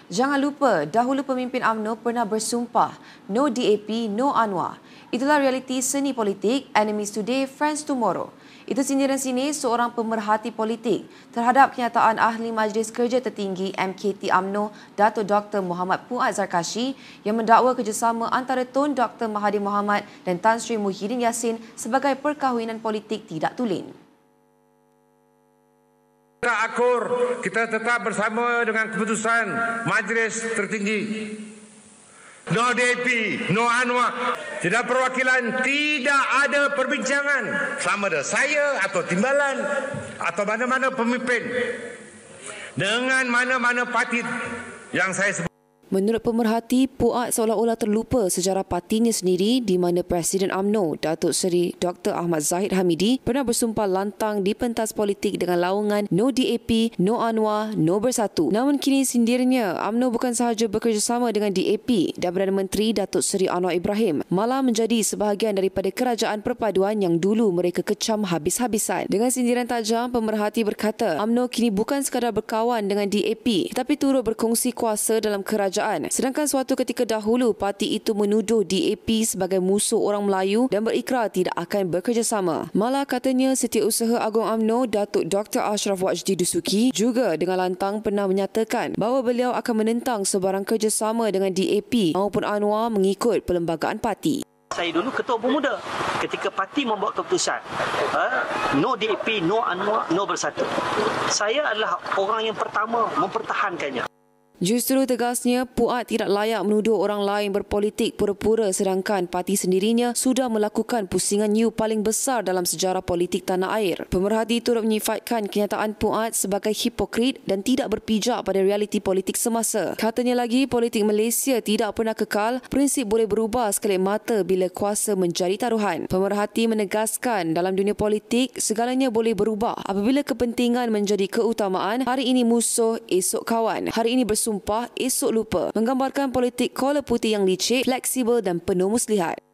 Jangan lupa, dahulu pemimpin UMNO pernah bersumpah, no DAP, no Anwar. Itulah realiti seni politik, enemies today, friends tomorrow. Itu sindiran sini seorang pemerhati politik terhadap kenyataan Ahli Majlis Kerja Tertinggi MKT UMNO, Datuk Dr. Muhammad Puat Zarkashi yang mendakwa kerjasama antara Tun Dr. Mahathir Mohamad dan Tan Sri Muhyiddin Yassin sebagai perkahwinan politik tidak tulen. Kita akur, kita tetap bersama dengan keputusan Majlis Tertinggi. No DAP, no Anwar. Tidak perwakilan, tidak ada perbincangan sama ada saya atau timbalan atau mana-mana pemimpin dengan mana-mana parti yang saya sebut. Menurut pemerhati, Puat seolah-olah terlupa sejarah partinya sendiri di mana Presiden UMNO, Datuk Seri Dr. Ahmad Zahid Hamidi pernah bersumpah lantang di pentas politik dengan laungan no DAP, no Anwar, no Bersatu. Namun kini sindirnya, UMNO bukan sahaja bekerjasama dengan DAP dan Perdana Menteri Datuk Seri Anwar Ibrahim, malah menjadi sebahagian daripada kerajaan perpaduan yang dulu mereka kecam habis-habisan. Dengan sindiran tajam, pemerhati berkata UMNO kini bukan sekadar berkawan dengan DAP tetapi turut berkongsi kuasa dalam kerajaan. Sedangkan suatu ketika dahulu parti itu menuduh DAP sebagai musuh orang Melayu dan berikrar tidak akan bekerjasama. Malah katanya Setiausaha Agung UMNO Datuk Dr. Ashraf Wajdi Dusuki juga dengan lantang pernah menyatakan bahawa beliau akan menentang sebarang kerjasama dengan DAP maupun Anwar mengikut perlembagaan parti. Saya dulu ketua pemuda ketika parti membuat keputusan no DAP, no Anwar, no Bersatu. Saya adalah orang yang pertama mempertahankannya. Justru tegasnya, Puat tidak layak menuduh orang lain berpolitik pura-pura sedangkan parti sendirinya sudah melakukan pusingan new paling besar dalam sejarah politik tanah air. Pemerhati turut menyifatkan kenyataan Puat sebagai hipokrit dan tidak berpijak pada realiti politik semasa. Katanya lagi, politik Malaysia tidak pernah kekal, prinsip boleh berubah sekali mata bila kuasa menjadi taruhan. Pemerhati menegaskan dalam dunia politik, segalanya boleh berubah. Apabila kepentingan menjadi keutamaan, hari ini musuh, esok kawan. Hari ini bersumpah, esok lupa. Menggambarkan politik kola putih yang licik, fleksibel dan penuh muslihat.